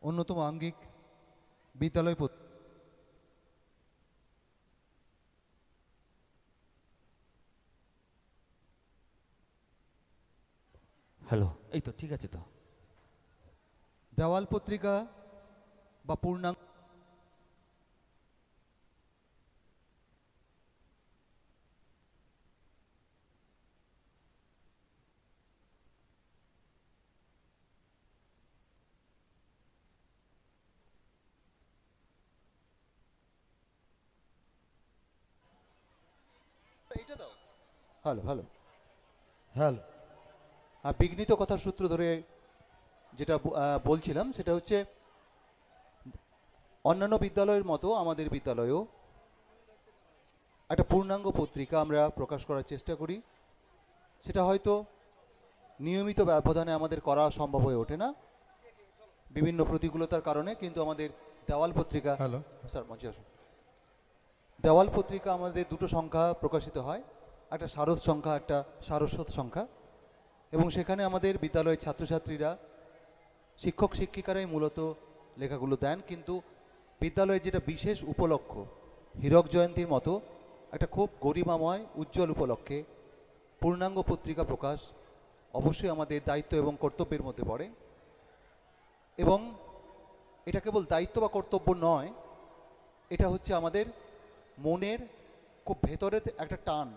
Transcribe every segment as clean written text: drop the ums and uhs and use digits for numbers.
অন্যতম আঙ্গিক বিদ্যালয় হ্যালো, এই তো ঠিক আছে তো। দেওয়াল পত্রিকা বা পূর্ণাঙ্গ হ্যালো হ্যালো হ্যালো বিঘ্নিত কথার সূত্র ধরে যেটা বলছিলাম সেটা হচ্ছে অন্যান্য বিদ্যালয়ের মতো আমাদের বিদ্যালয়েও একটা পূর্ণাঙ্গ পত্রিকা আমরা প্রকাশ করার চেষ্টা করি। সেটা হয়তো নিয়মিত ব্যবধানে আমাদের করা সম্ভব হয়ে ওঠে না বিভিন্ন প্রতিকূলতার কারণে, কিন্তু আমাদের দেওয়াল পত্রিকা স্যার মঞ্চে আসুন। দেওয়াল পত্রিকা আমাদের দুটো সংখ্যা প্রকাশিত হয়, একটা সারস সংখ্যা, একটা সারস্বত সংখ্যা, এবং সেখানে আমাদের বিদ্যালয়ের ছাত্রছাত্রীরা শিক্ষক শিক্ষিকারাই মূলত লেখাগুলো দেন। কিন্তু বিদ্যালয়ের যেটা বিশেষ উপলক্ষ হীরক জয়ন্তীর মতো একটা খুব গরিমাময় উজ্জ্বল উপলক্ষে পূর্ণাঙ্গ পত্রিকা প্রকাশ অবশ্যই আমাদের দায়িত্ব এবং কর্তব্যের মধ্যে পড়ে। এবং এটা কেবল দায়িত্ব বা কর্তব্য নয়, এটা হচ্ছে আমাদের মনের খুব ভেতরের একটা টান।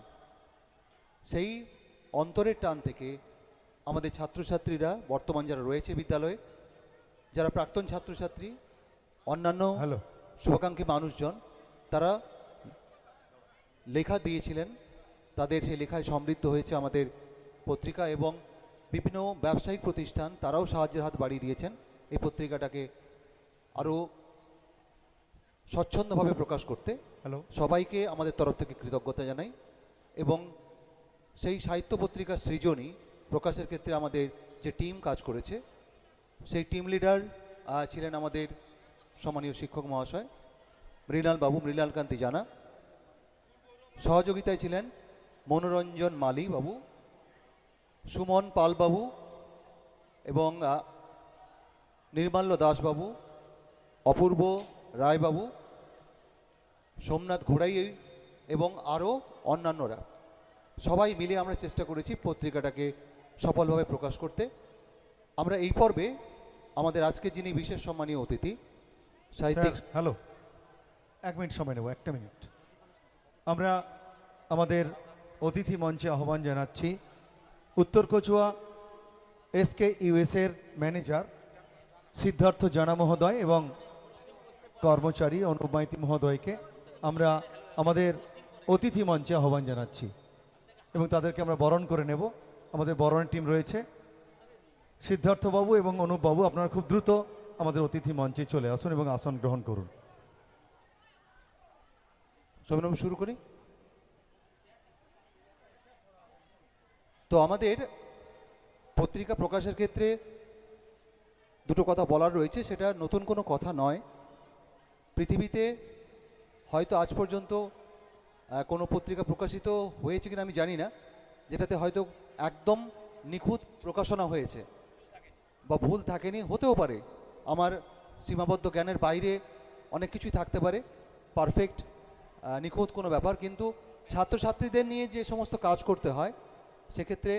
সেই অন্তরের টান থেকে আমাদের ছাত্রছাত্রীরা বর্তমান যারা রয়েছে বিদ্যালয়ে, যারা প্রাক্তন ছাত্রছাত্রী, অন্যান্য শুভাকাঙ্ক্ষী মানুষজন, তারা লেখা দিয়েছিলেন, তাদের সেই লেখায় সমৃদ্ধ হয়েছে আমাদের পত্রিকা, এবং বিভিন্ন ব্যবসায়িক প্রতিষ্ঠান তারাও সাহায্যের হাত বাড়িয়ে দিয়েছেন এই পত্রিকাটাকে আরও স্বচ্ছন্দভাবে প্রকাশ করতে। সবাইকে আমাদের তরফ থেকে কৃতজ্ঞতা জানাই। এবং সেই সাহিত্য পত্রিকা সৃজনী প্রকাশের ক্ষেত্রে আমাদের যে টিম কাজ করেছে, সেই টিম লিডার ছিলেন আমাদের সম্মানীয় শিক্ষক মহাশয় মৃণাল বাবু, মৃণালকান্তি জানা। সহযোগিতায় ছিলেন মনোরঞ্জন মালি বাবু, সুমন পাল বাবু, এবং নির্মাল্য দাস বাবু, অপূর্ব রায় বাবু, সোমনাথ ঘোড়াই এবং আরও অন্যান্যরা। সবাই মিলে আমরা চেষ্টা করেছি পত্রিকাটাকে সফলভাবে প্রকাশ করতে। আমরা এই পর্বে আমাদের আজকে যিনি বিশেষ সম্মানীয় অতিথি সাহিত্যিক, হ্যালো, এক মিনিট সময় নেব, একটা মিনিট। আমরা আমাদের অতিথি মঞ্চে আহ্বান জানাচ্ছি উত্তর কচুয়া এসকে ইউএসের ম্যানেজার সিদ্ধার্থ জানা মহোদয় এবং কর্মচারী অনুপ মাইতি মহোদয়কে আমরা আমাদের অতিথি মঞ্চে আহ্বান জানাচ্ছি এবং তাদেরকে আমরা বরণ করে নেব। আমাদের বরণ টিম রয়েছে, সিদ্ধার্থবাবু এবং অনুপবাবু, আপনারা খুব দ্রুত আমাদের অতিথি মঞ্চে চলে আসুন এবং আসন গ্রহণ করুন। সৌমেনবাবু শুরু করি। তো আমাদের পত্রিকা প্রকাশের ক্ষেত্রে দুটো কথা বলার রয়েছে, সেটা নতুন কোনো কথা নয়। পৃথিবীতে হয়তো আজ পর্যন্ত কোনো পত্রিকা প্রকাশিত হয়েছে কিনা আমি জানি না, যেটাতে হয়তো একদম নিখুঁত প্রকাশনা হয়েছে বা ভুল থাকেনি, হতেও পারে, আমার সীমাবদ্ধ জ্ঞানের বাইরে অনেক কিছুই থাকতে পারে, পারফেক্ট নিখুঁত কোনো ব্যাপার। কিন্তু ছাত্রছাত্রীদের নিয়ে যে সমস্ত কাজ করতে হয় সেক্ষেত্রে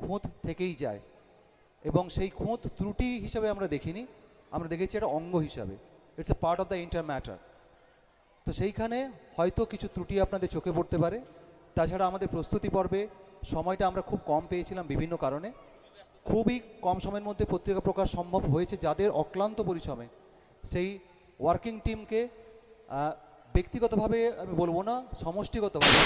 খুঁত থেকেই যায়, এবং সেই খুঁত ত্রুটি হিসাবে আমরা দেখিনি, আমরা দেখেছি এটা অঙ্গ হিসাবে, it's a part of the inter matter. তো সেইখানে হয়তো কিছু ত্রুটি আপনাদের চোখে পড়তে পারে। তাছাড়া আমাদের প্রস্তুতি পর্বে সময়টা আমরা খুব কম পেয়েছিলাম বিভিন্ন কারণে, খুবই কম সময়ের মধ্যে পত্রিকা প্রকাশ সম্ভব হয়েছে। যাদের অক্লান্ত পরিশ্রমে সেই ওয়ার্কিং টিমকে ব্যক্তিগতভাবে আমি বলবো না, সমষ্টিগতভাবে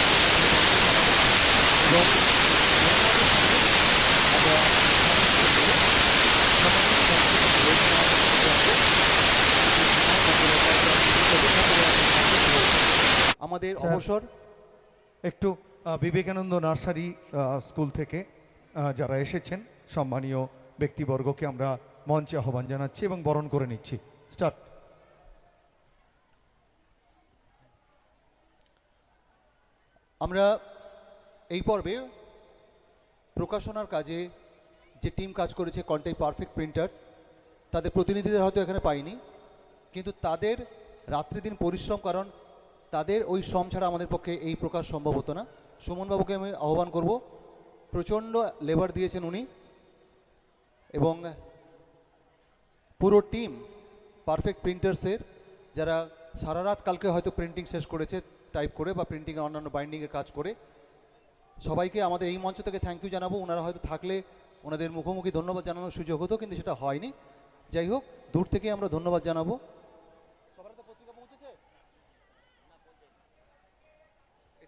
আমাদের অবসর একটু বিবেকানন্দ নার্সারি স্কুল থেকে যারা এসেছেন সম্মানীয় ব্যক্তিবর্গকে আমরা মঞ্চে আহ্বান জানাচ্ছি এবং বরণ করে নিচ্ছি। স্টার্ট। আমরা এই পর্বে প্রকাশনার কাজে যে টিম কাজ করেছে কন্টেই পারফেক্ট প্রিন্টার্স, তাদের প্রতিনিধিদের হয়তো এখানে পাইনি, কিন্তু তাদের রাত্রি দিন পরিশ্রম, কারণ তাদের ওই শ্রম ছাড়া আমাদের পক্ষে এই প্রকাশ সম্ভব হতো না। সুমনবাবুকে আমি আহ্বান করব, প্রচণ্ড লেবার দিয়েছেন উনি, এবং পুরো টিম পারফেক্ট প্রিন্টার্সের, যারা সারা রাত কালকে হয়তো প্রিন্টিং শেষ করেছে টাইপ করে বা প্রিন্টিংয়ে অন্যান্য বাইন্ডিংয়ের কাজ করে, সবাইকে আমাদের এই মঞ্চ থেকে থ্যাংক ইউ জানাবো। ওনারা হয়তো থাকলে ওনাদের মুখোমুখি ধন্যবাদ জানানোর সুযোগ হতো, কিন্তু সেটা হয়নি। যাই হোক, দূর থেকে আমরা ধন্যবাদ জানাবো। সবার হাতে পত্রিকা পৌঁছেছে?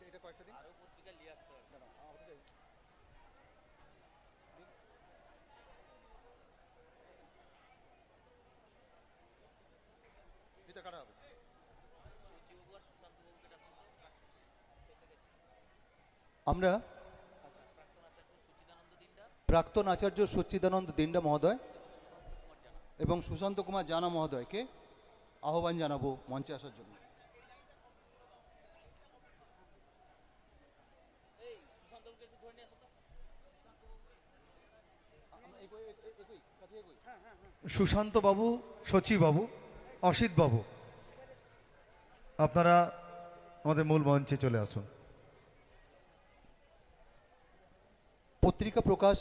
এটা কয়েকটা দিন এটা কাটা হবে। আমরা প্রাক্তন আচার্য সচ্চিদানন্দ দিন্ডা মহোদয় এবং সুশান্ত কুমার জানা মহোদয়কে আহ্বান জানাবো মঞ্চে আসার জন্য। সুশান্ত বাবু, সচিব বাবু, অসিত বাবু, আপনারা আমাদের মূল মঞ্চে চলে আসুন। পত্রিকা প্রকাশ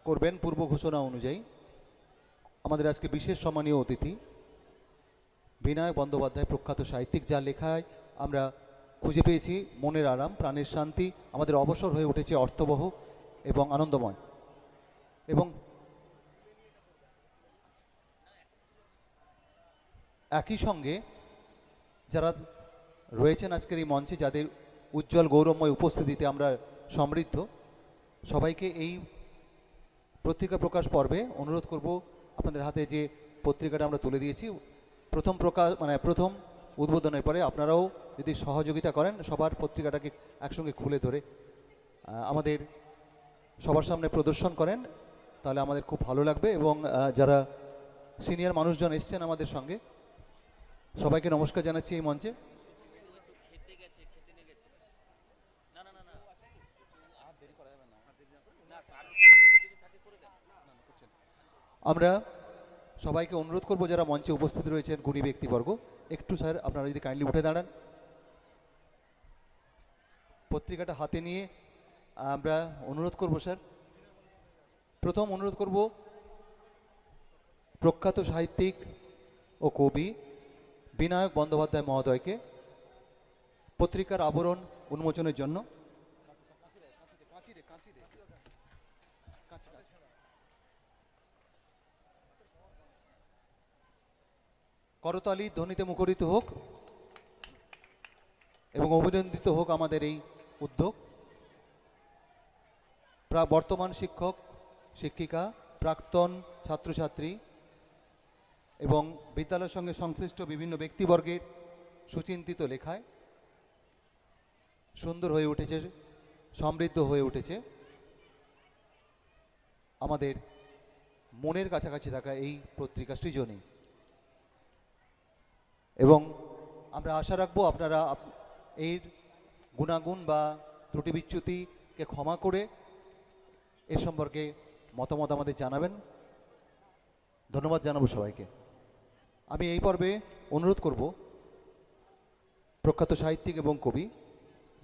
করবেন পূর্ব ঘোষণা অনুযায়ী আমাদের আজকে বিশেষ সম্মানীয় অতিথি বিনায়ক বন্দ্যোপাধ্যায়, প্রখ্যাত সাহিত্যিক, যার লেখায় আমরা খুঁজে পেয়েছি মনের আরাম, প্রাণের শান্তি, আমাদের অবসর হয়ে উঠেছে অর্থবহ এবং আনন্দময়। এবং একই সঙ্গে যারা রয়েছেন আজকের এই মঞ্চে, যাদের উজ্জ্বল গৌরবময় উপস্থিতিতে আমরা সমৃদ্ধ, সবাইকে এই পত্রিকা প্রকাশ পর্বে অনুরোধ করব, আপনাদের হাতে যে পত্রিকাটা আমরা তুলে দিয়েছি, প্রথম প্রকাশ প্রথম উদ্বোধনের পরে আপনারাও যদি সহযোগিতা করেন, সবার পত্রিকাটাকে একসঙ্গে খুলে ধরে আমাদের সবার সামনে প্রদর্শন করেন, তাহলে আমাদের খুব ভালো লাগবে। এবং যারা সিনিয়র মানুষজন এসছেন আমাদের সঙ্গে, সবাইকে নমস্কার জানাচ্ছি এই মঞ্চে। আমরা সবাইকে অনুরোধ করব, যারা মঞ্চে উপস্থিত রয়েছেন গুণী ব্যক্তিবর্গ, একটু স্যার আপনারা যদি কাইন্ডলি উঠে দাঁড়ান, পত্রিকাটা হাতে নিয়ে আমরা অনুরোধ করব স্যার। প্রথম অনুরোধ করব প্রখ্যাত সাহিত্যিক ও কবি বিনায়ক বন্দ্যোপাধ্যায় মহোদয়কে পত্রিকার আবরণ উন্মোচনের জন্য। করতালি ধ্বনিতে মুখরিত হোক এবং অভিনন্দিত হোক আমাদের এই উদ্যোগ। বর্তমান শিক্ষক শিক্ষিকা, প্রাক্তন ছাত্রছাত্রী এবং বিদ্যালয়ের সঙ্গে সংশ্লিষ্ট বিভিন্ন ব্যক্তিবর্গের সুচিন্তিত লেখায় সুন্দর হয়ে উঠেছে, সমৃদ্ধ হয়ে উঠেছে আমাদের মনের কাছাকাছি থাকা এই পত্রিকা সৃজনী। এবং আমরা আশা রাখবো আপনারা এর গুণাগুণ বা ত্রুটি বিচ্যুতিকে ক্ষমা করে এর সম্পর্কে মতামত আমাদের জানাবেন। ধন্যবাদ জানাবো সবাইকে। আমি এই পর্বে অনুরোধ করব প্রখ্যাত সাহিত্যিক এবং কবি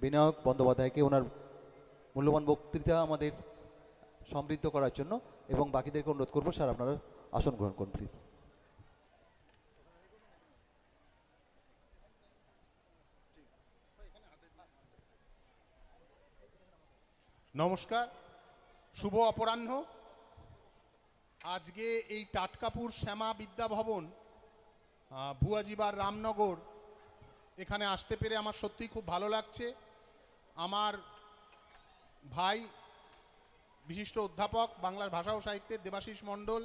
বিনায়ক বন্দ্যোপাধ্যায়কে ওনার মূল্যবান বক্তৃতা আমাদের সমৃদ্ধ করার জন্য, এবং বাকিদেরকে অনুরোধ করবো স্যার আপনারা আসন গ্রহণ করুন প্লিজ। নমস্কার, শুভ অপরাহ্ন। আজকে এই টাটকাপুর শ্যামা বিদ্যা ভবন, ভুয়াজিবার রামনগর, এখানে আসতে পেরে আমার সত্যিই খুব ভালো লাগছে। আমার ভাই বিশিষ্ট অধ্যাপক বাংলার ভাষা ও সাহিত্যের দেবাশিস মণ্ডল,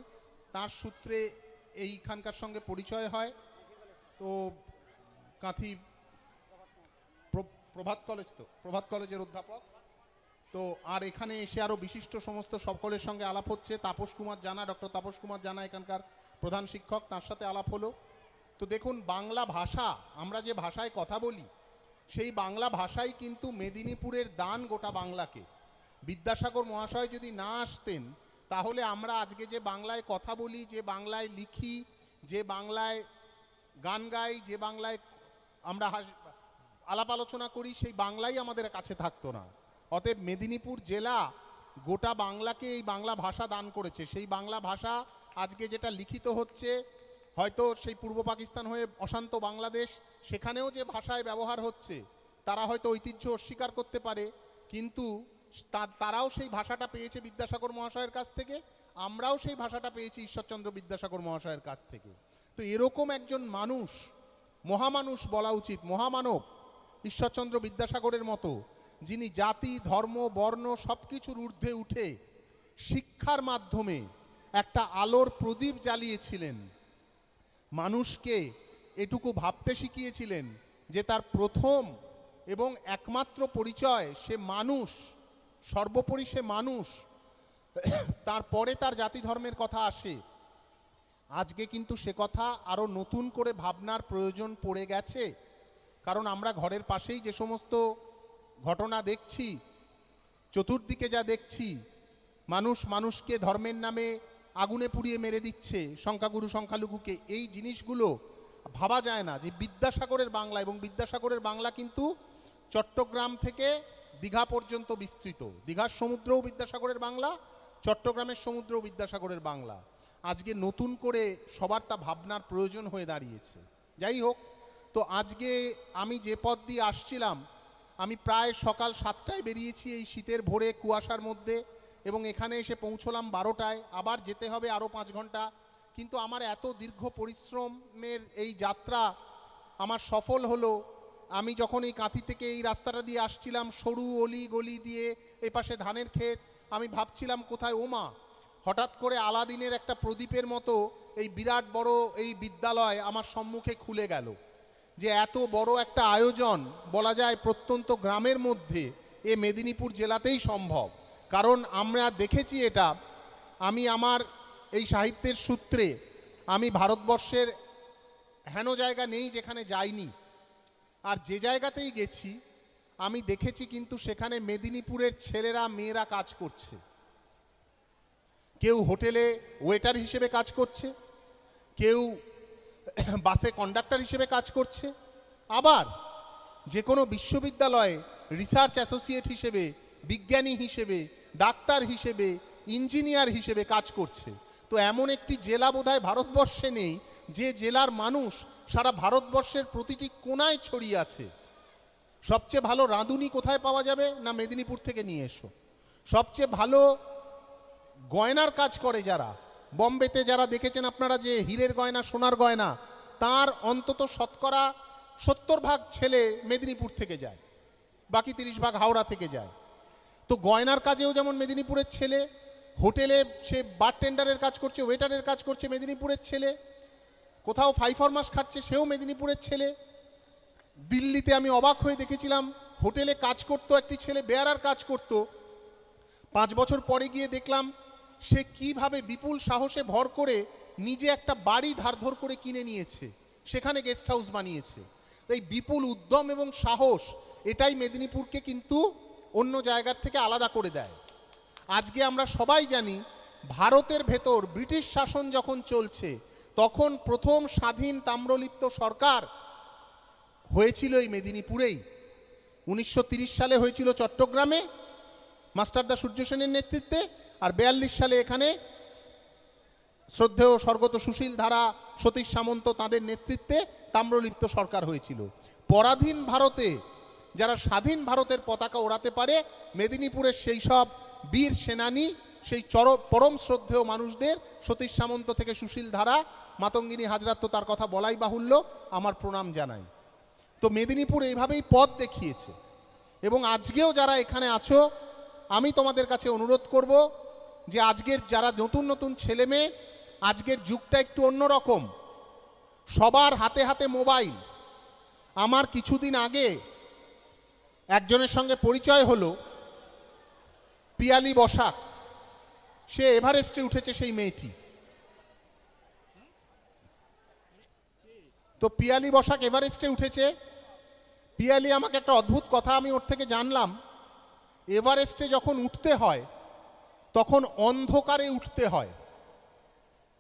তার সূত্রে এইখানকার সঙ্গে পরিচয় হয়। তো কাঁথি প্রভাত কলেজের অধ্যাপক। তো আর এখানে এসে আরও বিশিষ্ট সমস্ত সকলের সঙ্গে আলাপ হচ্ছে। তাপস কুমার জানা, ডক্টর তাপস কুমার জানা এখানকার প্রধান শিক্ষক, তার সাথে আলাপ হলো। তো দেখুন, বাংলা ভাষা, আমরা যে ভাষায় কথা বলি, সেই বাংলা ভাষাই কিন্তু মেদিনীপুরের দান গোটা বাংলাকে। বিদ্যাসাগর মহাশয় যদি না আসতেন, তাহলে আমরা আজকে যে বাংলায় কথা বলি, যে বাংলায় লিখি, যে বাংলায় গান গাই, যে বাংলায় আমরা আলাপ আলোচনা করি, সেই বাংলাই আমাদের কাছে থাকতো না। অতএব মেদিনীপুর জেলা গোটা বাংলাকে এই বাংলা ভাষা দান করেছে। সেই বাংলা ভাষা আজকে যেটা লিখিত হচ্ছে, হয়তো সেই পূর্ব পাকিস্তান হয়ে অশান্ত বাংলাদেশ, সেখানেও যে ভাষায় ব্যবহার হচ্ছে, তারা হয়তো ঐতিহ্য অস্বীকার করতে পারে, কিন্তু তারাও সেই ভাষাটা পেয়েছে বিদ্যাসাগর মহাশয়ের কাছ থেকে, আমরাও সেই ভাষাটা পেয়েছি ঈশ্বরচন্দ্র বিদ্যাসাগর মহাশয়ের কাছ থেকে। তো এরকম একজন মানুষ, মহামানুষ বলা উচিত, মহামানব ঈশ্বরচন্দ্র বিদ্যাসাগরের মতো, যিনি জাতি, ধর্ম, বর্ণ সব কিছুর ঊর্ধ্বে উঠে শিক্ষার মাধ্যমে একটা আলোর প্রদীপ জ্বালিয়েছিলেন, মানুষকে এটুকু ভাবতে শিখিয়েছিলেন যে তার প্রথম এবং একমাত্র পরিচয় সে মানুষ, সর্বোপরি সে মানুষ, তারপরে তার জাতি ধর্মের কথা আসে। আজকে কিন্তু সে কথা আরো নতুন করে ভাবনার প্রয়োজন পড়ে গেছে। কারণ আমরা ঘরের পাশেই যে সমস্ত ঘটনা দেখছি, চতুর্দিকে যা দেখছি, মানুষ মানুষকে ধর্মের নামে আগুনে পুড়িয়ে মেরে দিচ্ছে, সংখ্যাগুরু সংখ্যালঘুকে, এই জিনিসগুলো ভাবা যায় না যে বিদ্যাসাগরের বাংলা, এবং বিদ্যাসাগরের বাংলা কিন্তু চট্টগ্রাম থেকে দীঘা পর্যন্ত বিস্তৃত। দীঘার সমুদ্রও বিদ্যাসাগরের বাংলা, চট্টগ্রামের সমুদ্রও বিদ্যাসাগরের বাংলা। আজকে নতুন করে সবার তা ভাবনার প্রয়োজন হয়ে দাঁড়িয়েছে। যাই হোক, তো আজকে আমি যে পথ দিয়ে আসছিলাম, আমি প্রায় সকাল 7টায় বেরিয়েছি এই শীতের ভোরে কুয়াশার মধ্যে, এবং এখানে এসে পৌঁছলাম 12টায়। আবার যেতে হবে আরও 5 ঘন্টা। কিন্তু আমার এত দীর্ঘ পরিশ্রমের এই যাত্রা আমার সফল হলো। আমি যখন এই কাঁথি থেকে এই রাস্তাটা দিয়ে আসছিলাম, সরু অলি গলি দিয়ে, এই পাশে ধানের ক্ষেত, আমি ভাবছিলাম কোথায় ওমা, হঠাৎ করে আলাদিনের একটা প্রদীপের মতো এই বিরাট বড় এই বিদ্যালয় আমার সম্মুখে খুলে গেল। যে এত বড় একটা আয়োজন বলা যায় প্রত্যন্ত গ্রামের মধ্যে এ মেদিনীপুর জেলাতেই সম্ভব। কারণ আমরা দেখেছি এটা, আমি আমার এই সাহিত্যের সূত্রে আমি ভারতবর্ষের হেন জায়গা নেই যেখানে যাইনি, আর যে জায়গাতেই গেছি আমি দেখেছি কিন্তু সেখানে মেদিনীপুরের ছেলেরা মেয়েরা কাজ করছে। কেউ হোটেলে ওয়েটার হিসেবে কাজ করছে, কেউ বাসে কন্ডাক্টর হিসেবে কাজ করছে, আবার যে কোনো বিশ্ববিদ্যালয়ে রিসার্চ অ্যাসোসিয়েট হিসেবে, বিজ্ঞানী হিসেবে, ডাক্তার হিসেবে, ইঞ্জিনিয়ার হিসেবে কাজ করছে। তো এমন একটি জেলা বোধহয় ভারতবর্ষে নেই যে জেলার মানুষ সারা ভারতবর্ষের প্রতিটি কোণায় ছড়িয়ে আছে। সবচেয়ে ভালো রাঁধুনি কোথায় পাওয়া যাবে না, মেদিনীপুর থেকে নিয়ে এসো। সবচেয়ে ভালো গয়নার কাজ করে যারা, বম্বেতে যারা দেখেছেন আপনারা যে হীরের গয়না, সোনার গয়না, তার অন্তত শতকরা 70% ছেলে মেদিনীপুর থেকে যায়, বাকি 30% হাওড়া থেকে যায়। তো গয়নার কাজেও যেমন মেদিনীপুরের ছেলে, হোটেলে সে বারটেন্ডারের কাজ করছে, ওয়েটারের কাজ করছে মেদিনীপুরের ছেলে, কোথাও ফাইফরমাস খাটছে সেও মেদিনীপুরের ছেলে। দিল্লিতে আমি অবাক হয়ে দেখেছিলাম, হোটেলে কাজ করতো একটি ছেলে, বেয়ারার কাজ করতো, 5 বছর পরে গিয়ে দেখলাম সে কিভাবে বিপুল সাহসে ভর করে নিজে একটা বাড়ি ধার করে কিনে নিয়েছে, সেখানে গেস্ট হাউস বানিয়েছে। এই বিপুল উদ্যম এবং সাহস, এটাই মেদিনীপুরকে কিন্তু অন্য জায়গার থেকে আলাদা করে দেয়। আজকে আমরা সবাই জানি ভারতের ভেতর ব্রিটিশ শাসন যখন চলছে, তখন প্রথম স্বাধীন তাম্রলিপ্ত সরকার হয়েছিল এই মেদিনীপুরেই। 1930 সালে হয়েছিল চট্টগ্রামে মাস্টারদা সূর্য সেনের নেতৃত্বে, আর 42 সালে এখানে শ্রদ্ধেয় স্বর্গত সুশীল ধারা, সতীশ সামন্ত তাদের নেতৃত্বে তাম্রলিপ্ত সরকার হয়েছিল। পরাধীন ভারতে যারা স্বাধীন ভারতের পতাকা ওড়াতে পারে, মেদিনীপুরের সেই সব বীর সেনানী, সেই পরম শ্রদ্ধেয় মানুষদের, সতীশ সামন্ত থেকে সুশীল ধারা, মাতঙ্গিনী হাজরা তো তার কথা বলাই বাহুল্য, আমার প্রণাম জানাই। তো মেদিনীপুর এইভাবেই পথ দেখিয়েছে। এবং আজকেও যারা এখানে আছো, আমি তোমাদের কাছে অনুরোধ করব যে আজকের যারা নতুন নতুন ছেলে মেয়ে, আজকের যুগটা একটু অন্যরকম, সবার হাতে হাতে মোবাইল। আমার কিছুদিন আগে একজনের সঙ্গে পরিচয় হলো, পিয়ালি বসাক, সে এভারেস্টে উঠেছে সেই মেয়েটি। তো পিয়ালি বসাক এভারেস্টে উঠেছে। পিয়ালি আমাকে একটা অদ্ভুত কথা আমি ওর থেকে জানলাম, এভারেস্টে যখন উঠতে হয় তখন অন্ধকারে উঠতে হয়।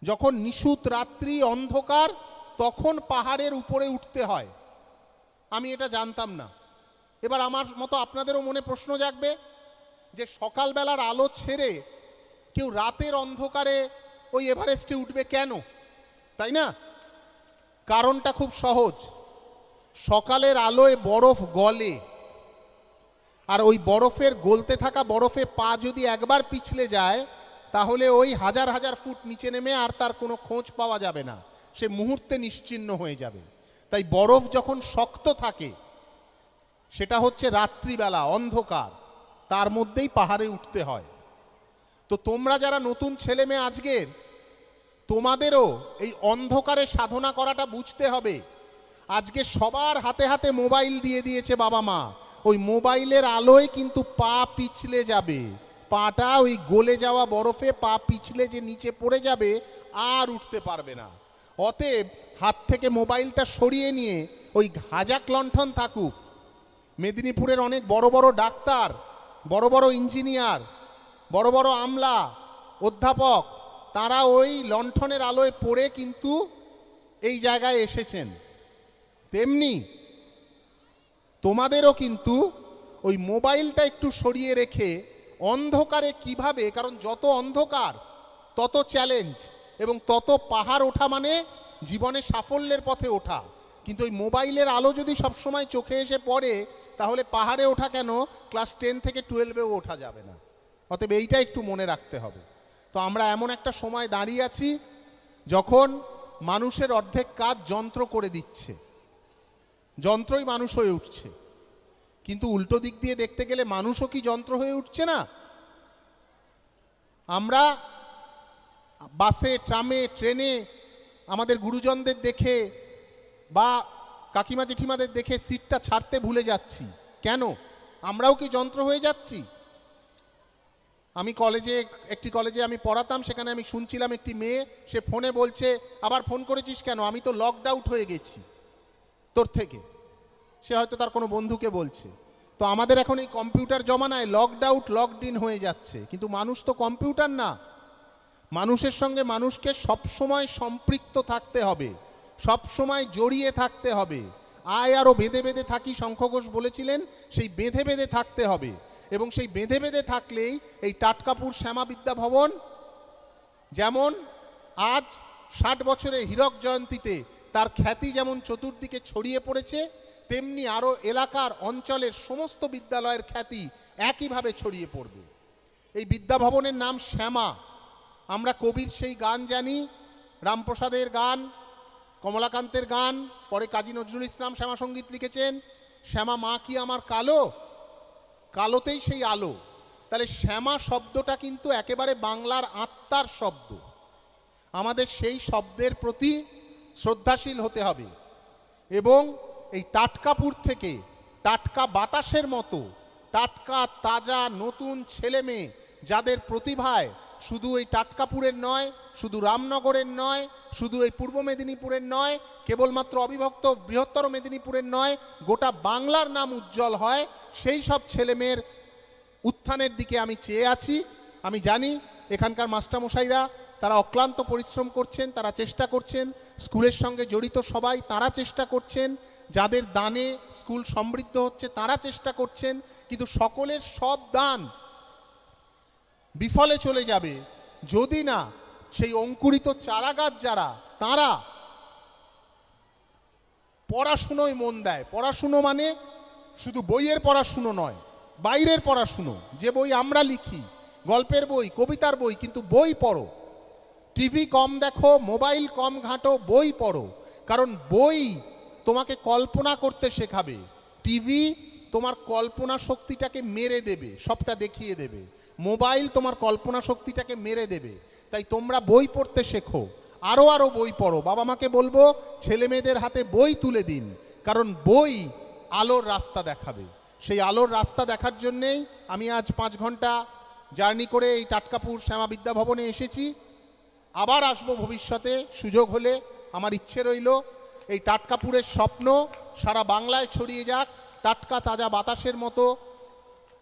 যখন নিশুত রাত্রি অন্ধকার, তখন পাহাড়ের উপরে উঠতে হয়। আমি এটা জানতাম না। এবার আমার মতো আপনাদেরও মনে প্রশ্ন জাগবে যে সকালবেলার আলো ছেড়ে কেউ রাতের অন্ধকারে ওই এভারেস্টে উঠবে কেন, তাই না? কারণটা খুব সহজ। সকালের আলোয় বরফ গলে, আর ওই বরফের গলতে থাকা বরফে পা যদি একবার পিছলে যায়, তাহলে ওই হাজার হাজার ফুট নিচে নেমে আর তার কোনো খোঁজ পাওয়া যাবে না, সে মুহূর্তে নিশ্চিহ্ন হয়ে যাবে। তাই বরফ যখন শক্ত থাকে, সেটা হচ্ছে রাত্রিবেলা অন্ধকার, তার মধ্যেই পাহাড়ে উঠতে হয়। তো তোমরা যারা নতুন ছেলে মেয়ে আজকের, তোমাদেরও এই অন্ধকারে সাধনা করাটা বুঝতে হবে। আজকে সবার হাতে হাতে মোবাইল দিয়ে দিয়েছে বাবা মা, ওই মোবাইলের আলোয় কিন্তু পা পিছলে যাবে, পাটা ওই গলে যাওয়া বরফে পা পিছলে যে নিচে পড়ে যাবে, আর উঠতে পারবে না। অতএব হাত থেকে মোবাইলটা সরিয়ে নিয়ে ওই হাজাক লণ্ঠন থাকুক। মেদিনীপুরের অনেক বড় বড় ডাক্তার, বড় বড় ইঞ্জিনিয়ার, বড় বড় আমলা, অধ্যাপক, তারা ওই লণ্ঠনের আলোয় পড়ে কিন্তু এই জায়গায় এসেছেন। তেমনি তোমাদেরও কিন্তু ওই মোবাইলটা একটু সরিয়ে রেখে অন্ধকারে কিভাবে, কারণ যত অন্ধকার তত চ্যালেঞ্জ, এবং তত পাহাড় ওঠা মানে জীবনে সাফল্যের পথে ওঠা। কিন্তু ওই মোবাইলের আলো যদি সবসময় চোখে এসে পড়ে, তাহলে পাহাড়ে ওঠা কেন, ক্লাস 10 থেকে 12-এও ওঠা যাবে না। অতএব এইটা একটু মনে রাখতে হবে। তো আমরা এমন একটা সময় দাঁড়িয়ে আছি যখন মানুষের অর্ধেক কাজ যন্ত্র করে দিচ্ছে, যন্ত্রই মানুষ হয়ে উঠছে। কিন্তু উল্টো দিক দিয়ে দেখতে গেলে মানুষও কি যন্ত্র হয়ে উঠছে না? আমরা বাসে, ট্রামে, ট্রেনে আমাদের গুরুজনদের দেখে বা কাকিমা জেঠিমাদের দেখে সিটটা ছাড়তে ভুলে যাচ্ছি। কেন? আমরাও কি যন্ত্র হয়ে যাচ্ছি? আমি একটি কলেজে আমি পড়াতাম, সেখানে আমি শুনছিলাম একটি মেয়ে, সে ফোনে বলছে, আবার ফোন করেছিস কেন? আমি তো লকড আউট হয়ে গেছি তোর থেকে। সে হয়তো তার কোনো বন্ধুকে বলছে। তো আমাদের এখন এই কম্পিউটার জমানায় লকড আউট, লকড ইন হয়ে যাচ্ছে। কিন্তু মানুষ তো কম্পিউটার না। মানুষের সঙ্গে মানুষকে সবসময় সম্পৃক্ত থাকতে হবে, সবসময় জড়িয়ে থাকতে হবে। আয় আরও বেঁধে বেঁধে থাকি, শঙ্খ ঘোষ বলেছিলেন, সেই বেঁধে বেঁধে থাকতে হবে। এবং সেই বেঁধে বেঁধে থাকলেই এই টাটকাপুর শ্যামা বিদ্যা ভবন, যেমন আজ 60 বছরে হীরক জয়ন্তীতে তার খ্যাতি যেমন চতুর্দিকে ছড়িয়ে পড়েছে, তেমনি আরও এলাকার অঞ্চলের সমস্ত বিদ্যালয়ের খ্যাতি একইভাবে ছড়িয়ে পড়বে। এই বিদ্যাভবনের নাম শ্যামা। আমরা কবির সেই গান জানি, রামপ্রসাদের গান, কমলাকান্তের গান, পরে কাজী নজরুল ইসলাম শ্যামা সঙ্গীত লিখেছেন, শ্যামা মা কি আমার কালো, কালোতেই সেই আলো। তাহলে শ্যামা শব্দটা কিন্তু একেবারে বাংলার আত্মার শব্দ। আমাদের সেই শব্দের প্রতি শ্রদ্ধাশীল হতে হবে। এবং এই টাটকাপুর থেকে টাটকা বাতাসের মতো টাটকা তাজা নতুন ছেলে মেয়ে, যাদের প্রতিভায় শুধু এই টাটকাপুরের নয়, শুধু রামনগরের নয়, শুধু এই পূর্ব মেদিনীপুরের নয়, কেবলমাত্র অবিভক্ত বৃহত্তর মেদিনীপুরের নয়, গোটা বাংলার নাম উজ্জ্বল হয়, সেই সব ছেলেমেয়ের উত্থানের দিকে আমি চেয়ে আছি। আমি জানি এখানকার মাস্টারমশাইরা তারা অক্লান্ত পরিশ্রম করছেন, তারা চেষ্টা করছেন, স্কুলের সঙ্গে জড়িত সবাই তারা চেষ্টা করছেন, যাদের দানে স্কুল সমৃদ্ধ হচ্ছে তারা চেষ্টা করছেন। কিন্তু সকলের সব দান বিফলে চলে যাবে যদি না সেই অঙ্কুরিত চারাগাছ যারা, তারা পড়াশুনোয় মন দেয়। পড়াশুনো মানে শুধু বইয়ের পড়াশুনো নয়, বাইরের পড়াশুনো। যে বই আমরা লিখি, গল্পের বই, কবিতার বই, কিন্তু বই পড়ো। টিভি কম দেখো, মোবাইল কম ঘাঁটো, বই পড়ো। কারণ বই তোমাকে কল্পনা করতে শেখাবে, টিভি তোমার কল্পনা শক্তিটাকে মেরে দেবে, সবটা দেখিয়ে দেবে। মোবাইল তোমার কল্পনা শক্তিটাকে মেরে দেবে। তাই তোমরা বই পড়তে শেখো, আরও আরও বই পড়ো। বাবা মাকে বলবো ছেলে মেয়েদের হাতে বই তুলে দিন, কারণ বই আলোর রাস্তা দেখাবে। সেই আলোর রাস্তা দেখার জন্যেই আমি আজ 5 ঘন্টা জার্নি করে এই টাটকাপুর শ্যামা বিদ্যা ভবনে এসেছি। আবার আসবো ভবিষ্যতে, সুযোগ হলে। আমার ইচ্ছে রইল এই টাটকাপুরের স্বপ্ন সারা বাংলায় ছড়িয়ে যাক। টাটকা তাজা বাতাসের মতো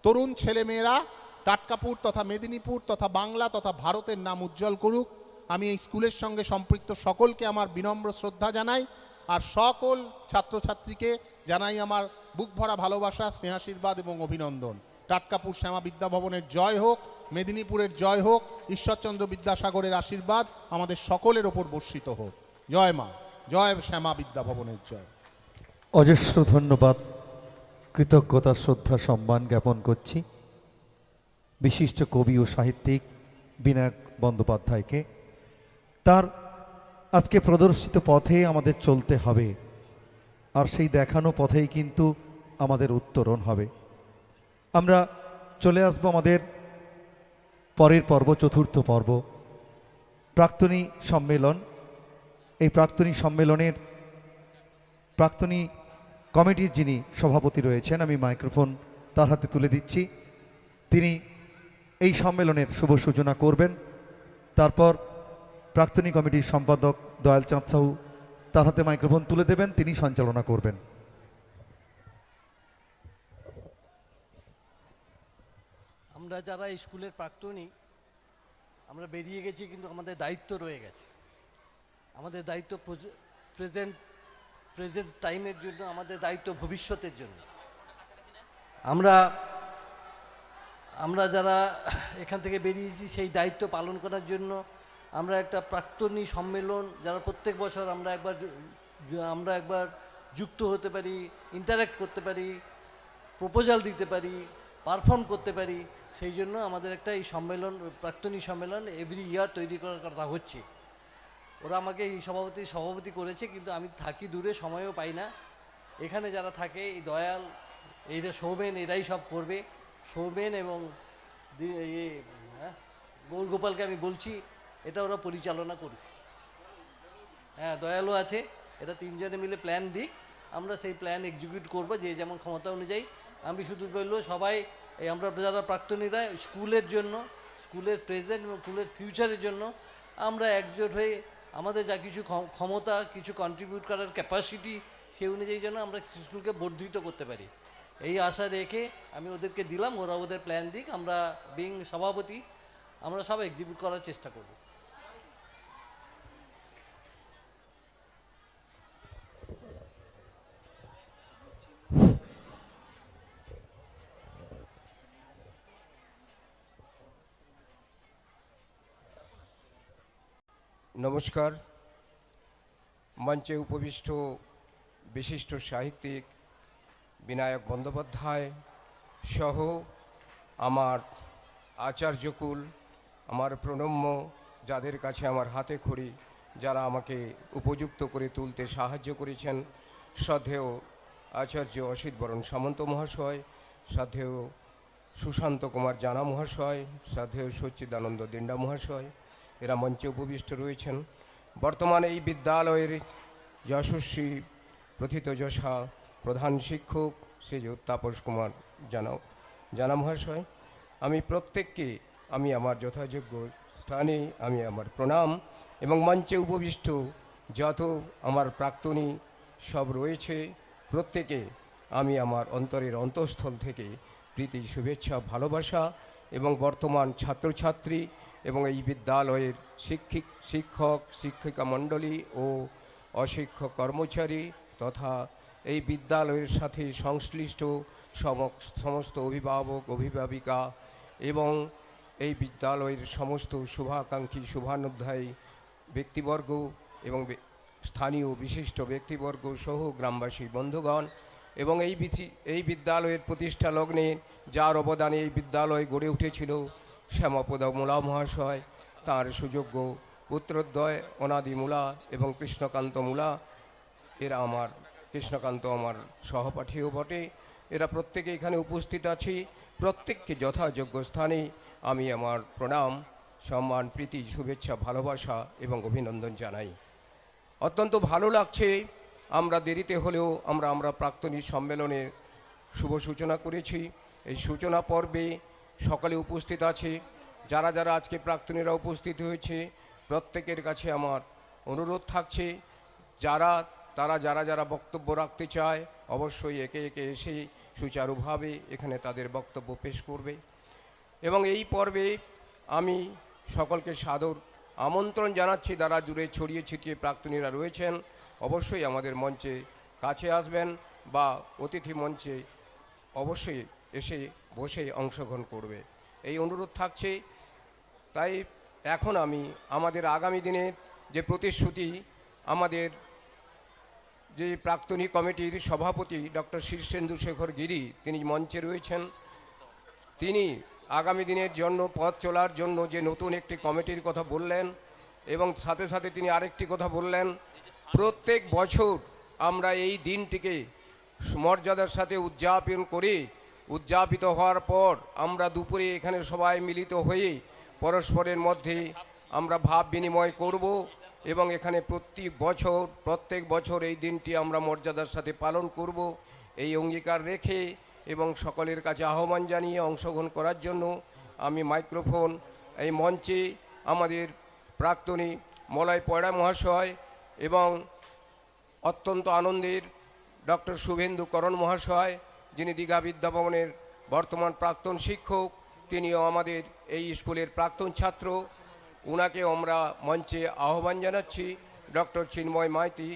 তরুণ ছেলেমেয়েরা টাটকাপুর তথা মেদিনীপুর তথা বাংলা তথা ভারতের নাম উজ্জ্বল করুক। আমি এই স্কুলের সঙ্গে সম্পৃক্ত সকলকে আমার বিনম্র শ্রদ্ধা জানাই, আর সকল ছাত্রছাত্রীকে জানাই আমার বুক ভরা ভালোবাসা, স্নেহাশীর্বাদ এবং অভিনন্দন। টাটকাপুর শ্যামা বিদ্যা ভবনের জয় হোক, মেদিনীপুরের জয় হোক, ঈশ্বরচন্দ্র বিদ্যাসাগরের আশীর্বাদ আমাদের সকলের ওপর বর্ষিত হোক। জয় মা, জয় শ্যামা বিদ্যা ভবনের জয়। অজস্র ধন্যবাদ, কৃতজ্ঞতা, শ্রদ্ধা, সম্মান জ্ঞাপন করছি বিশিষ্ট কবি ও সাহিত্যিক বিনায়ক বন্দ্যোপাধ্যায়কে। তার আজকে প্রদর্শিত পথে আমাদের চলতে হবে, আর সেই দেখানো পথেই কিন্তু আমাদের উত্তরণ হবে। আমরা চলে আসব আমাদের পরের পর্ব, চতুর্থ পর্ব, প্রাক্তনী সম্মেলন। এই প্রাক্তনী সম্মেলনের প্রাক্তনী কমিটির যিনি সভাপতি রয়েছেন, আমি মাইক্রোফোন তার হাতে তুলে দিচ্ছি। তিনি এই সম্মেলনের শুভ সূচনা করবেন। তারপর প্রাক্তনী কমিটির সম্পাদক দয়াল চাঁদ সাহু তার হাতে মাইক্রোফোন তুলে দেবেন, তিনি সঞ্চালনা করবেন। আমরা যারা স্কুলের প্রাক্তনী, আমরা বেরিয়ে গেছি, কিন্তু আমাদের দায়িত্ব রয়ে গেছে। আমাদের দায়িত্ব প্রেজেন্ট টাইমের জন্য, আমাদের দায়িত্ব ভবিষ্যতের জন্য। আমরা যারা এখান থেকে বেরিয়েছি সেই দায়িত্ব পালন করার জন্য আমরা একটা প্রাক্তনী সম্মেলন, যারা প্রত্যেক বছর আমরা একবার যুক্ত হতে পারি, ইন্টারাক্ট করতে পারি, প্রপোজাল দিতে পারি, পারফর্ম করতে পারি, সেই জন্য আমাদের একটা এই সম্মেলন, প্রাক্তনী সম্মেলন এভরি ইয়ার তৈরি করার কথা হচ্ছে। ওরা আমাকে এই সভাপতি করেছে, কিন্তু আমি থাকি দূরে, সময়ও পাই না। এখানে যারা থাকে, এই দয়াল, এইরা সৌমেন, এরাই সব করবে। সৌমেন এবং গৌরগোপালকে আমি বলছি এটা ওরা পরিচালনা করুক। হ্যাঁ, দয়ালও আছে, এটা তিনজনে মিলে প্ল্যান দিক, আমরা সেই প্ল্যান এক্সিকিউট করবো যে যেমন ক্ষমতা অনুযায়ী। আমি শুধু বললো সবাই, এই আমরা যারা প্রাক্তনীরা স্কুলের জন্য, স্কুলের প্রেজেন্ট এবং স্কুলের ফিউচারের জন্য আমরা একজোট হয়ে আমাদের যা কিছু ক্ষমতা, কিছু কন্ট্রিবিউট করার ক্যাপাসিটি, সেই অনুযায়ী যেন আমরা স্কুলকে বর্ধিত করতে পারি, এই আশা রেখে আমি ওদেরকে দিলাম। ওরা ওদের প্ল্যান দিক, আমরা বিং সভাপতি, আমরা সব এক্সিকিউট করার চেষ্টা করব। নমস্কার। মঞ্চে উপবিষ্ট বিশিষ্ট সাহিত্যিক বিনায়ক বন্দ্যোপাধ্যায় সহ আমার আচার্যকুল, আমার প্রণম্য, যাদের কাছে আমার হাতে খড়ি, যারা আমাকে উপযুক্ত করে তুলতে সাহায্য করেছেন, শ্রদ্ধেয় আচার্য অসিত বরণ সামন্ত মহাশয়, শ্রদ্ধেয় সুশান্ত কুমার জানা মহাশয়, শ্রদ্ধেয় সচ্চিদানন্দ দিন্ডা মহাশয়, এরা মঞ্চে উপবিষ্ট রয়েছেন। বর্তমানে এই বিদ্যালয়ের যশস্বী প্রথিতযশা প্রধান শিক্ষক শ্রীযুক্ত তাপস কুমার জানা মহাশয়, আমি প্রত্যেককে আমি আমার যথাযোগ্য স্থানে আমি আমার প্রণাম, এবং মঞ্চে উপবিষ্ট যত আমার প্রাক্তনী সব রয়েছে প্রত্যেকে আমি আমার অন্তরের অন্তঃস্থল থেকে প্রীতি, শুভেচ্ছা, ভালোবাসা এবং বর্তমান ছাত্রছাত্রী এবং এই বিদ্যালয়ের শিক্ষক শিক্ষিকা মণ্ডলী ও অশিক্ষক কর্মচারী তথা এই বিদ্যালয়ের সাথে সংশ্লিষ্ট সমস্ত অভিভাবক, অভিভাবিকা এবং এই বিদ্যালয়ের সমস্ত শুভাকাঙ্ক্ষী, শুভানুধ্যায়ী ব্যক্তিবর্গ এবং স্থানীয় বিশিষ্ট ব্যক্তিবর্গ সহ গ্রামবাসী বন্ধুগণ, এবং এই বিদ্যালয়ের প্রতিষ্ঠা লগ্নে যার অবদানে এই বিদ্যালয় গড়ে উঠেছিল, শ্যামাপদ মূলা মহাশয়, তাঁর সুযোগ্য পুত্রদ্বয় অনাদি মূলা এবং কৃষ্ণকান্ত মূলা, এরা আমার কৃষ্ণকান্ত আমার সহপাঠীও বটে। এরা প্রত্যেকে এখানে উপস্থিত আছি, প্রত্যেককে যথাযোগ্য স্থানে আমি আমার প্রণাম, সম্মান, প্রীতি, শুভেচ্ছা, ভালোবাসা এবং অভিনন্দন জানাই। অত্যন্ত ভালো লাগছে, আমরা দেরিতে হলেও আমরা প্রাক্তনী সম্মেলনের শুভ সূচনা করেছি। এই সূচনা পর্বে সকলে উপস্থিত আছে, যারা যারা আজকে প্রাক্তনীরা উপস্থিত হয়েছে প্রত্যেকের কাছে আমার অনুরোধ থাকছে, তারা যারা বক্তব্য রাখতে চায় অবশ্যই একে একে এসে সুচারুভাবে এখানে তাদের বক্তব্য পেশ করবে। এবং এই পর্বে আমি সকলকে সাদর আমন্ত্রণ জানাচ্ছি, যারা দূরে ছড়িয়ে ছিটিয়ে প্রাক্তনীরা রয়েছেন অবশ্যই আমাদের মঞ্চে কাছে আসবেন বা অতিথি মঞ্চে অবশ্যই এসে বসে অংশগ্রহণ করবে, এই অনুরোধ থাকছে। তাই এখন আমি আমাদের আগামী দিনের যে প্রতিশ্রুতি, আমাদের যে প্রাক্তনী কমিটির সভাপতি ডক্টর শীর্ষেন্দু শেখর গিরি তিনি মঞ্চে রয়েছেন, তিনি আগামী দিনের জন্য পথ চলার জন্য যে নতুন একটি কমিটির কথা বললেন এবং সাথে সাথে তিনি আরেকটি কথা বললেন, প্রত্যেক বছর আমরা এই দিনটিকে মর্যাদার সাথে উদযাপিত হওয়ার পর আমরা দুপুরে এখানে সবাই মিলিত হয়ে পরস্পরের মধ্যে আমরা ভাব বিনিময় করব এবং এখানে প্রত্যেক বছর এই দিনটি আমরা মর্যাদার সাথে পালন করব, এই অঙ্গীকার রেখে এবং সকলের কাছে আহ্বান জানিয়ে অংশগ্রহণ করার জন্য আমি মাইক্রোফোন এই মঞ্চে আমাদের প্রাক্তনী মলয় পয়ড়া মহাশয় এবং অত্যন্ত আনন্দের ডক্টর শুভেন্দু করণ মহাশয়, যিনি দীঘা বিদ্যাভবনের বর্তমান প্রাক্তন শিক্ষক, তিনিও আমাদের এই স্কুলের প্রাক্তন ছাত্র, ওনাকে আমরা মঞ্চে আহ্বান জানাচ্ছি। ডক্টর চিন্ময় মাইতি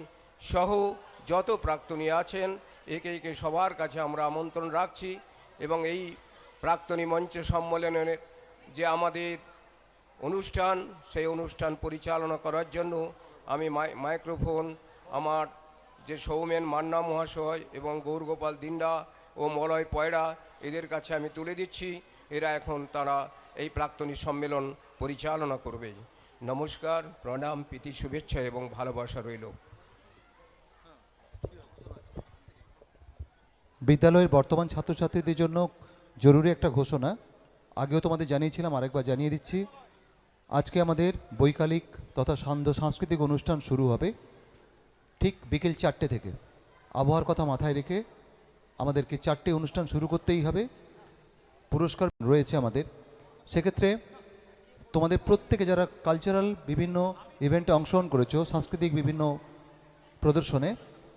সহ যত প্রাক্তনী আছেন একে সবার কাছে আমরা আমন্ত্রণ রাখছি এবং এই প্রাক্তনী মঞ্চ সম্মেলনের যে আমাদের অনুষ্ঠান, সেই অনুষ্ঠান পরিচালনা করার জন্য আমি মাইক্রোফোন আমার যে সৌমেন মান্না মহাশয় এবং গৌরগোপাল দিন্ডা ও মলয় পয়ড়া এদের কাছে আমি তুলে দিচ্ছি। এরা এখন তারা এই প্রাক্তনী সম্মেলন পরিচালনা করবে। নমস্কার, প্রণাম, প্রীতি, শুভেচ্ছা এবং ভালোবাসা রইল। বিদ্যালয়ের বর্তমান ছাত্রছাত্রীদের জন্য জরুরি একটা ঘোষণা, আগেও তোমাদের জানিয়েছিলাম, আরেকবার জানিয়ে দিচ্ছি। আজকে আমাদের বৈকালিক তথা সাংস্কৃতিক অনুষ্ঠান শুরু হবে ঠিক বিকেল 4টে থেকে। আবহাওয়ার কথা মাথায় রেখে আমাদেরকে 4টে অনুষ্ঠান শুরু করতেই হবে। পুরস্কার রয়েছে আমাদের, সেক্ষেত্রে তোমাদের প্রত্যেকে যারা কালচারাল বিভিন্ন ইভেন্টে অংশগ্রহণ করেছো, সাংস্কৃতিক বিভিন্ন প্রদর্শনে,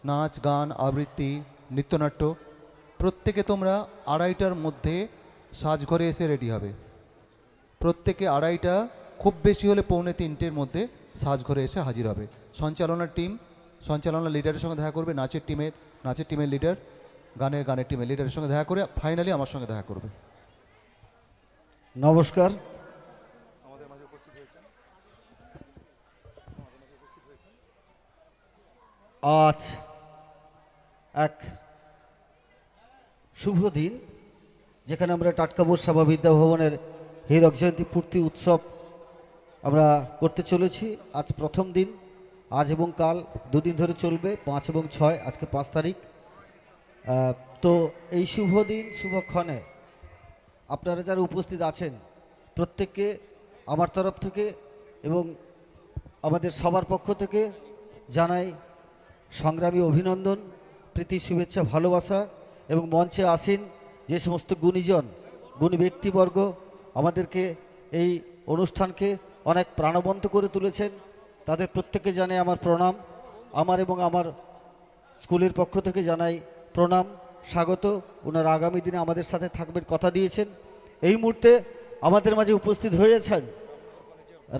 নাচ, গান, আবৃত্তি, নৃত্যনাট্য, প্রত্যেকে তোমরা 2:30টার মধ্যে সাজঘরে এসে রেডি হবে। প্রত্যেকে 2:30টা, খুব বেশি হলে 2:45-র মধ্যে সাজঘরে এসে হাজির হবে। সঞ্চালনা লিডারের সঙ্গে দেখা করবে, নাচের টিমের লিডার, গানের টিমের লিডারের সঙ্গে দেখা করে ফাইনালি আমার সঙ্গে দেখা করবে। নমস্কার, আজ এক শুভ দিন যেখানে আমরা টাটকাপুর সেবা বিদ্যাভবনের হীরক জয়ন্তী পূর্তি উৎসব আমরা করতে চলেছি। আজ প্রথম দিন, আজ এবং কাল দুদিন ধরে চলবে, 5 এবং 6, আজকে 5 তারিখ। তো এই শুভ দিন শুভক্ষণে আপনারা যারা উপস্থিত আছেন প্রত্যেককে আমার তরফ থেকে এবং আমাদের সবার পক্ষ থেকে জানাই সংগ্রামী অভিনন্দন, প্রীতি, শুভেচ্ছা, ভালোবাসা। এবং মঞ্চে আসীন যে সমস্ত গুণী ব্যক্তিবর্গ আমাদেরকে এই অনুষ্ঠানকে অনেক প্রাণবন্ত করে তুলেছেন, তাদের প্রত্যেককে জানাই আমার প্রণাম। আমার এবং আমার স্কুলের পক্ষ থেকে জানাই প্রণাম, স্বাগত। ওনারা আগামী দিনে আমাদের সাথে থাকবেন কথা দিয়েছেন। এই মুহূর্তে আমাদের মাঝে উপস্থিত হয়েছেন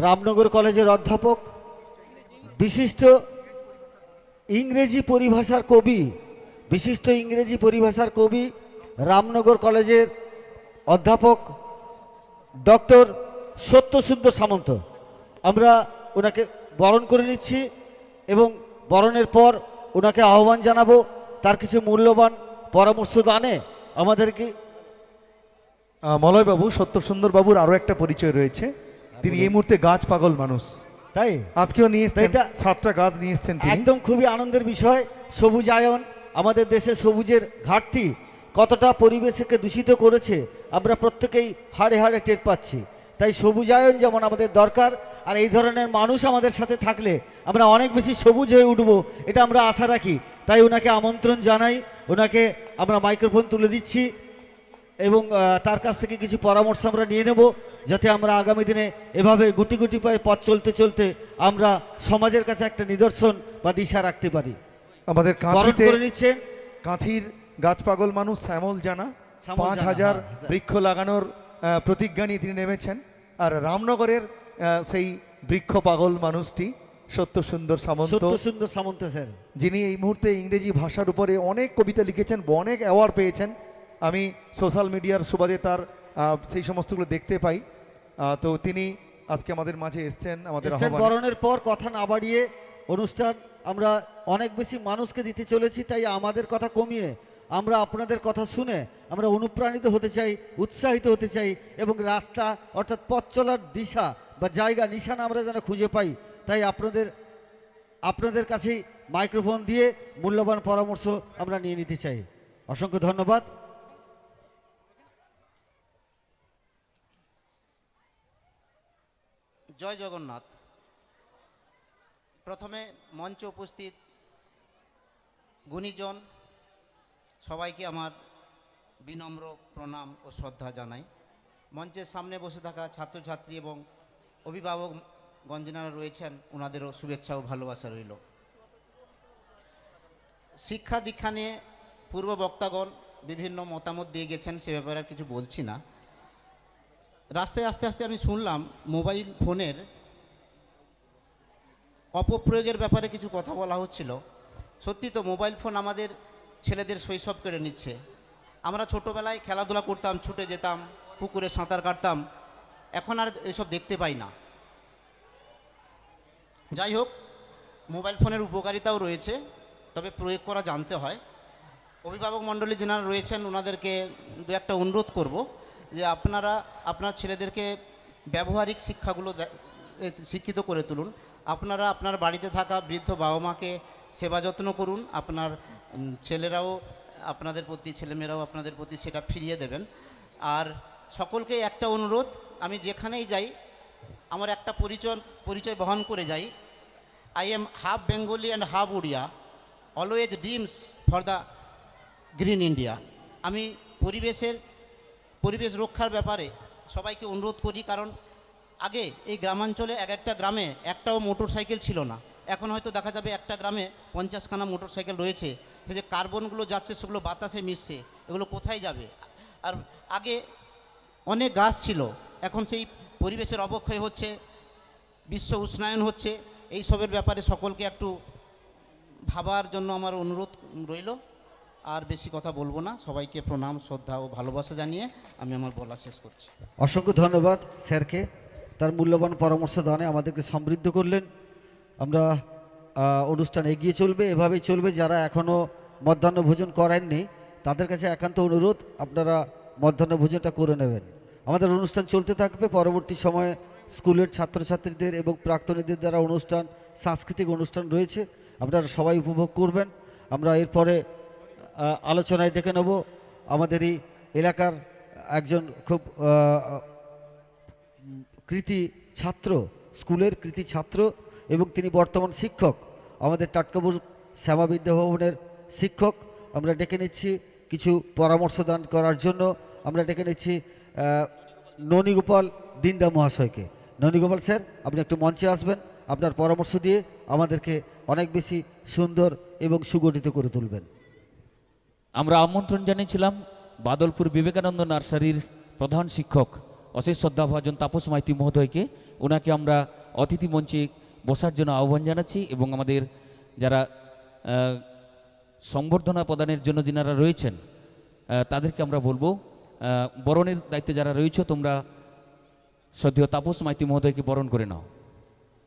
রামনগর কলেজের অধ্যাপক, বিশিষ্ট ইংরেজি পরিভাষার কবি, রামনগর কলেজের অধ্যাপক ডক্টর সত্যসুন্দর সামন্ত। আমরা ওনাকে বরণ করে নিচ্ছি এবং বরণের পর ওনাকে আহ্বান জানাবো তার কিছু মূল্যবান পরামর্শ দানে আমাদেরকে। মলয়বাবু, সত্যসুন্দর বাবুর আরও একটা পরিচয় রয়েছে, তিনি এই মুহূর্তে গাছ পাগল মানুষ। তাই আজকেও নিয়ে এসেছেন, এটা 7টা গাছ নিয়ে এসেছেন তিনি। একদম খুবই আনন্দের বিষয়। সবুজায়ন, আমাদের দেশে সবুজের ঘাটতি কতটা পরিবেশকে দূষিত করেছে আমরা প্রত্যেকেই হাড়ে হাড়ে টের পাচ্ছি। তাই সবুজায়ন যেমন আমাদের দরকার, আর এই ধরনের মানুষ আমাদের সাথে থাকলে আমরা অনেক বেশি সবুজ হয়ে উঠব, এটা আমরা আশা রাখি। তাই ওনাকে আমন্ত্রণ জানাই, ওনাকে আমরা মাইক্রোফোন তুলে দিচ্ছি এবং তার কাছ থেকে কিছু পরামর্শ আমরা নিয়ে নেব, যাতে আমরা আগামী দিনে এভাবে গুটি গুটি পায়ে পথ চলতে চলতে আমরা সমাজের কাছে একটা নিদর্শন বা দিশা রাখতে পারি। আমাদের কাঁথিতে করে নিচ্ছেন কাঁথির গাছ পাগল মানুষ শ্যামল জানা 5000 বৃক্ষ লাগানোর প্রতিজ্ঞা নিয়ে তিনি নেমেছেন। আর রামনগরের সেই বৃক্ষ পাগল মানুষটি সত্য সুন্দর সামন্ত, সত্য সুন্দর সামন্ত স্যার, যিনি এই মুহূর্তে ইংরেজি ভাষার উপরে অনেক কবিতা লিখেছেন, অনেক অ্যাওয়ার্ড পেয়েছেন। আমি সোশ্যাল মিডিয়ার সুবাদে তার সেই সমস্তগুলো দেখতে পাই। তো তিনি আজকে আমাদের মাঝে এসছেন আমাদের এসছেন আহ্বানে। বরণের পর কথা না বাড়িয়ে অনুষ্ঠান আমরা অনেক বেশি মানুষকে দিতে চলেছি, তাই আমাদের কথা কমিয়ে আমরা আপনাদের কথা শুনে আমরা অনুপ্রাণিত হতে চাই, উৎসাহিত হতে চাই এবং রাস্তা অর্থাৎ পথ চলার দিশা বা জায়গা নিশানা আমরা যেন খুঁজে পাই। তাই আপনাদের কাছেই মাইক্রোফোন দিয়ে মূল্যবান পরামর্শ আমরা নিয়ে নিতে চাই। অসংখ্য ধন্যবাদ। জয় জগন্নাথ। প্রথমে মঞ্চে উপস্থিত গুণীজন সবাইকে আমার বিনম্র প্রণাম ও শ্রদ্ধা জানাই। মঞ্চের সামনে বসে থাকা ছাত্রছাত্রী এবং অভিভাবকগণ যারা রয়েছেন ওনাদেরও শুভেচ্ছা ও ভালোবাসা রইল। শিক্ষা দীক্ষা নিয়ে পূর্ব বক্তাগণ বিভিন্ন মতামত দিয়ে গেছেন, সে ব্যাপারে আর কিছু বলছি না। রাস্তায় আস্তে আস্তে আমি শুনলাম মোবাইল ফোনের অপপ্রয়োগের ব্যাপারে কিছু কথা বলা হচ্ছিল। সত্যি তো, মোবাইল ফোন আমাদের ছেলেদের শৈশব কেড়ে নিচ্ছে। আমরা ছোটোবেলায় খেলাধুলা করতাম, ছুটে যেতাম, পুকুরে সাঁতার কাটতাম, এখন আর এসব দেখতে পাই না। যাই হোক, মোবাইল ফোনের উপকারিতাও রয়েছে, তবে প্রয়োগ করা জানতে হয়। অভিভাবক মণ্ডলী যারা রয়েছেন ওনাদেরকে দু একটা অনুরোধ করব যে আপনারা আপনার ছেলেদেরকে ব্যবহারিক শিক্ষাগুলো শিক্ষিত করে তুলুন। আপনারা আপনার বাড়িতে থাকা বৃদ্ধ বাবা মাকে সেবা যত্ন করুন, আপনার ছেলেরাও আপনাদের প্রতি, ছেলেমেয়েরাও আপনাদের প্রতি সেটা ফিরিয়ে দেবেন। আর সকলকে একটা অনুরোধ, আমি যেখানেই যাই আমার একটা পরিচয় বহন করে যাই। I am half Bengali and half Odia, always dreams for the green India. আমি পরিবেশ রক্ষার ব্যাপারে সবাইকে অনুরোধ করি, কারণ আগে এই গ্রামাঞ্চলে এক একটা গ্রামে একটাও মোটর সাইকেল ছিল না। এখন হয়তো দেখা যাবে একটা গ্রামে 50খানা মোটর সাইকেল রয়েছে। সে যে কার্বনগুলো যাচ্ছে সেগুলো বাতাসে মিশছে, এগুলো কোথায় যাবে? আর আগে অনেক গাছ ছিল, এখন সেই পরিবেশের অবক্ষয় হচ্ছে, বিশ্ব উষ্ণায়ন হচ্ছে। এই সবের ব্যাপারে সকলকে একটু ভাবার জন্য আমার অনুরোধ রইল। আর বেশি কথা বলবো না, সবাইকে প্রণাম, শ্রদ্ধা ও ভালোবাসা জানিয়ে আমি আমার বলা শেষ করছি। অসংখ্য ধন্যবাদ স্যারকে, তার মূল্যবান পরামর্শ দানে আমাদেরকে সমৃদ্ধ করলেন। আমরা অনুষ্ঠান এগিয়ে চলবে, এভাবেই চলবে। যারা এখনও মধ্যাহ্ন ভোজন করেননি তাদের কাছে একান্ত অনুরোধ, আপনারা মধ্যাহ্ন ভোজনটা করে নেবেন। আমাদের অনুষ্ঠান চলতে থাকবে। পরবর্তী সময়ে স্কুলের ছাত্রছাত্রীদের এবং প্রাক্তনীদের দ্বারা সাংস্কৃতিক অনুষ্ঠান রয়েছে, আপনারা সবাই উপভোগ করবেন। আমরা এরপরে আলোচনায় ডেকে নেব আমাদেরই এলাকার একজন খুব কৃতি ছাত্র, স্কুলের কৃতি ছাত্র, এবং তিনি বর্তমান শিক্ষক, আমাদের টাটকাপুর শ্যামা বিদ্যা ভবনের শিক্ষক। আমরা ডেকে নিচ্ছি কিছু পরামর্শ দান করার জন্য। আমরা ডেকে নিচ্ছি ননীগোপাল দিন্দা মহাশয়কে। ননীগোপাল স্যার, আপনি একটু মঞ্চে আসবেন, আপনার পরামর্শ দিয়ে আমাদেরকে অনেক বেশি সুন্দর এবং সুগঠিত করে তুলবেন। আমরা আমন্ত্রণ জানিয়েছিলাম বাদলপুর বিবেকানন্দ নার্সারির প্রধান শিক্ষক অশেষ শ্রদ্ধাভাজন তাপস মাইতি মহোদয়কে। ওনাকে আমরা অতিথি মঞ্চে বসার জন্য আহ্বান জানাচ্ছি, এবং আমাদের যারা সংবর্ধনা প্রদানের জন্য যিনারা রয়েছেন তাদেরকে আমরা বলবো, বরণের দায়িত্বে যারা রয়েছে তোমরা শ্রদ্ধেয় তাপস মাইতি মহোদয়কে বরণ করে নাও।